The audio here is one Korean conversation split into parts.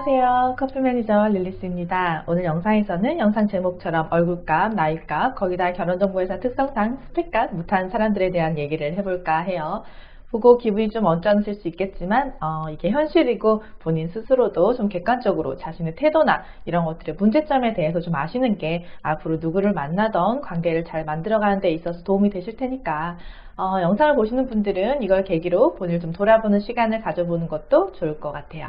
안녕하세요. 커플 매니저 릴리스입니다. 오늘 영상에서는 영상 제목처럼 얼굴값, 나이값, 거기다 결혼정보회사 특성상 스펙값 못한 사람들에 대한 얘기를 해볼까 해요. 보고 기분이 좀 언짢으실 수 있겠지만 이게 현실이고 본인 스스로도 좀 객관적으로 자신의 태도나 이런 것들의 문제점에 대해서 좀 아시는 게 앞으로 누구를 만나던 관계를 잘 만들어가는 데 있어서 도움이 되실 테니까 영상을 보시는 분들은 이걸 계기로 본인을 좀 돌아보는 시간을 가져보는 것도 좋을 것 같아요.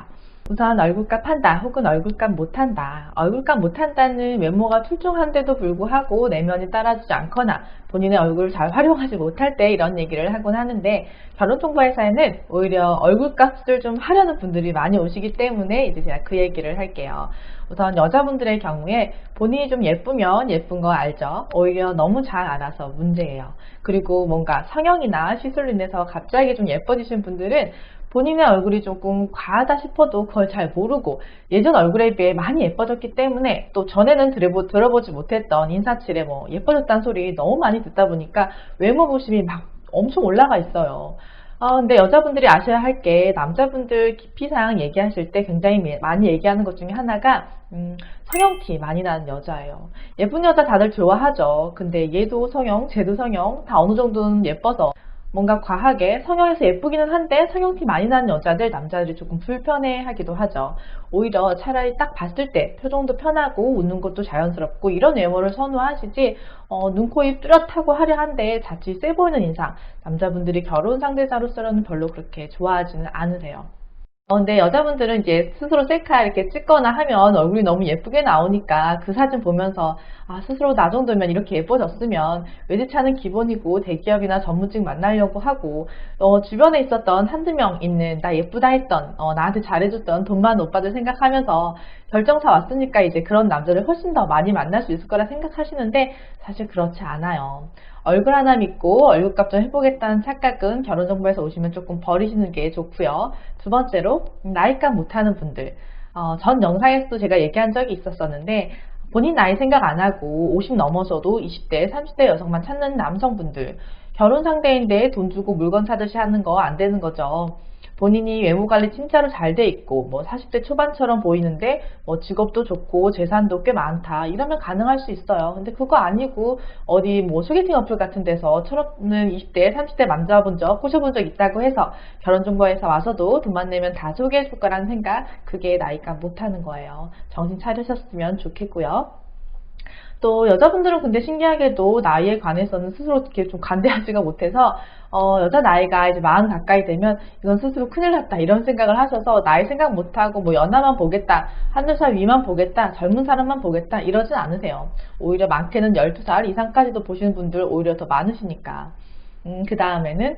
우선 얼굴값 한다 혹은 얼굴값 못한다. 얼굴값 못한다는 외모가 출중한데도 불구하고 내면이 따라주지 않거나 본인의 얼굴을 잘 활용하지 못할 때 이런 얘기를 하곤 하는데, 결혼정보회사에는 오히려 얼굴값을 좀 하려는 분들이 많이 오시기 때문에 이제 제가 그 얘기를 할게요. 우선 여자분들의 경우에 본인이 좀 예쁘면 예쁜 거 알죠? 오히려 너무 잘 알아서 문제예요. 그리고 뭔가 성형이나 시술로 인해서 갑자기 좀 예뻐지신 분들은 본인의 얼굴이 조금 과하다 싶어도 그걸 잘 모르고 예전 얼굴에 비해 많이 예뻐졌기 때문에 또 전에는 들어보지 못했던 인사치레 예뻐졌다는 소리 너무 많이 듣다 보니까 외모 부심이 막 엄청 올라가 있어요. 근데 여자분들이 아셔야 할 게, 남자분들 기피상 얘기하실 때 굉장히 많이 얘기하는 것 중에 하나가 성형티 많이 나는 여자예요. 예쁜 여자 다들 좋아하죠. 근데 얘도 성형, 쟤도 성형, 다 어느 정도는 예뻐서 뭔가 과하게 성형해서 예쁘기는 한데 성형티 많이 나는 여자들, 남자들이 조금 불편해하기도 하죠. 오히려 차라리 딱 봤을 때 표정도 편하고 웃는 것도 자연스럽고 이런 외모를 선호하시지, 눈, 코, 입 뚜렷하고 화려한데 자칫 세 보이는 인상, 남자분들이 결혼 상대자로서는 별로 그렇게 좋아하지는 않으세요. 근데 여자분들은 이제 스스로 셀카 이렇게 찍거나 하면 얼굴이 너무 예쁘게 나오니까 그 사진 보면서 스스로 나 정도면 이렇게 예뻐졌으면 외제차는 기본이고 대기업이나 전문직 만나려고 하고, 주변에 있었던 한두 명 있는 나 예쁘다 했던 나한테 잘해줬던 돈 많은 오빠들 생각하면서 결정사 왔으니까 이제 그런 남자를 훨씬 더 많이 만날 수 있을 거라 생각하시는데, 사실 그렇지 않아요. 얼굴 하나 믿고 얼굴값 좀 해보겠다는 착각은 결혼정보에서 오시면 조금 버리시는 게 좋고요. 두 번째로, 나이값 못하는 분들. 전 영상에서도 제가 얘기한 적이 있었었는데, 본인 나이 생각 안 하고 50 넘어서도 20대, 30대 여성만 찾는 남성분들. 결혼 상대인데 돈 주고 물건 사듯이 하는 거 안 되는 거죠. 본인이 외모 관리 진짜로 잘 돼 있고 40대 초반처럼 보이는데 직업도 좋고 재산도 꽤 많다 이러면 가능할 수 있어요. 근데 그거 아니고 어디 소개팅 어플 같은 데서 철없는 20대 30대 남자 꼬셔본 적 있다고 해서 결혼정보회사 와서도 돈만 내면 다 소개해 줄 거라는 생각, 그게 나이값 못하는 거예요. 정신 차리셨으면 좋겠고요. 또 여자분들은 근데 신기하게도 나이에 관해서는 스스로 이렇게 좀 관대하지가 못해서 여자 나이가 이제 40 가까이 되면 이건 스스로 큰일 났다 이런 생각을 하셔서 나이 생각 못하고 연하만 보겠다, 한두 살 위만 보겠다, 젊은 사람만 보겠다 이러진 않으세요. 오히려 많게는 12살 이상까지도 보시는 분들 오히려 더 많으시니까. 그 다음에는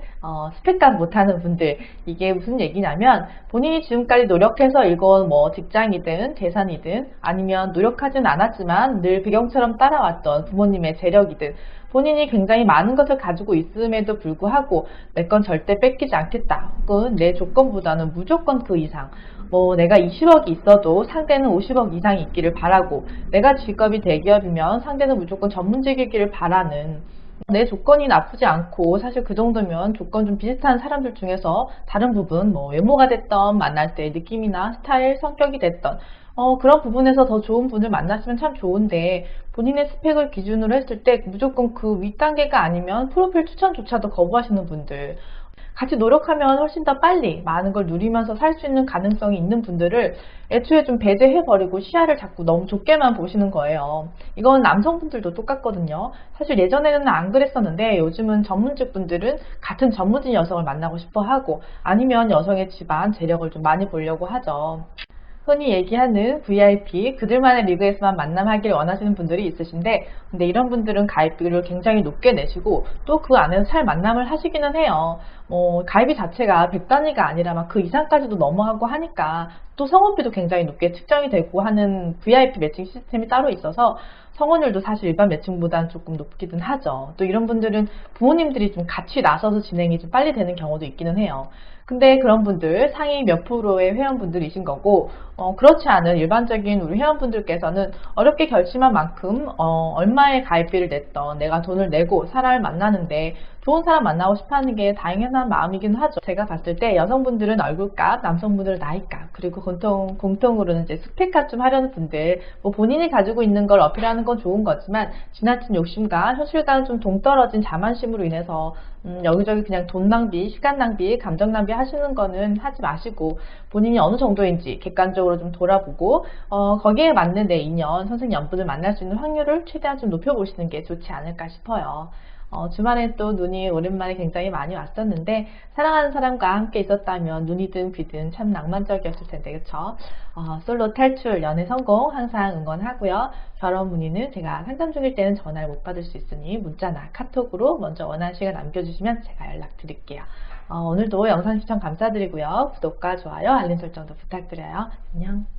스펙값 못하는 분들. 이게 무슨 얘기냐면, 본인이 지금까지 노력해서 일궈온 직장이든 재산이든 아니면 노력하진 않았지만 늘 배경처럼 따라왔던 부모님의 재력이든, 본인이 굉장히 많은 것을 가지고 있음에도 불구하고 내 건 절대 뺏기지 않겠다 혹은 내 조건보다는 무조건 그 이상, 내가 20억이 있어도 상대는 50억 이상이 있기를 바라고, 내가 직업이 대기업이면 상대는 무조건 전문직이기를 바라는, 내 조건이 나쁘지 않고 사실 그 정도면 조건 좀 비슷한 사람들 중에서 다른 부분, 외모가 됐던, 만날 때의 느낌이나 스타일, 성격이 됐던 그런 부분에서 더 좋은 분을 만났으면 참 좋은데, 본인의 스펙을 기준으로 했을 때 무조건 그 윗단계가 아니면 프로필 추천조차도 거부하시는 분들, 같이 노력하면 훨씬 더 빨리 많은 걸 누리면서 살 수 있는 가능성이 있는 분들을 애초에 좀 배제해버리고 시야를 자꾸 너무 좁게만 보시는 거예요. 이건 남성분들도 똑같거든요. 사실 예전에는 안 그랬었는데 요즘은 전문직 분들은 같은 전문직 여성을 만나고 싶어 하고, 아니면 여성의 집안, 재력을 좀 많이 보려고 하죠. 흔히 얘기하는 VIP, 그들만의 리그에서만 만남하길 원하시는 분들이 있으신데, 근데 이런 분들은 가입비를 굉장히 높게 내시고 또 그 안에서 잘 만남을 하시기는 해요. 가입비 자체가 100단위가 아니라 막 그 이상까지도 넘어가고 하니까 또 성원비도 굉장히 높게 측정이 되고 하는 VIP 매칭 시스템이 따로 있어서 성원율도 사실 일반 매칭보다는 조금 높기는 하죠. 또 이런 분들은 부모님들이 좀 같이 나서서 진행이 좀 빨리 되는 경우도 있기는 해요. 근데 그런 분들 상위 몇 프로의 회원분들이신 거고, 그렇지 않은 일반적인 우리 회원분들께서는 어렵게 결심한 만큼 얼마의 가입비를 냈던, 내가 돈을 내고 사람을 만나는데 좋은 사람 만나고 싶어 하는 게 당연한 마음이긴 하죠. 제가 봤을 때 여성분들은 얼굴값, 남성분들은 나이값, 그리고 공통으로는 이제 스펙값 좀 하려는 분들, 뭐 본인이 가지고 있는 걸 어필하는 건 좋은 거지만 지나친 욕심과 현실과는 좀 동떨어진 자만심으로 인해서 여기저기 그냥 돈 낭비, 시간 낭비, 감정 낭비 하시는 거는 하지 마시고 본인이 어느 정도인지 객관적으로 좀 돌아보고 거기에 맞는 내 인연, 선생연분을 만날 수 있는 확률을 최대한 좀 높여보시는 게 좋지 않을까 싶어요. 주말에 또 눈이 오랜만에 굉장히 많이 왔었는데 사랑하는 사람과 함께 있었다면 눈이든 귀든 참 낭만적이었을 텐데 그쵸? 솔로 탈출, 연애 성공 항상 응원하고요. 결혼 문의는 제가 상담 중일 때는 전화를 못 받을 수 있으니 문자나 카톡으로 먼저 원하는 시간 남겨주시면 제가 연락드릴게요. 오늘도 영상 시청 감사드리고요. 구독과 좋아요, 알림 설정도 부탁드려요. 안녕.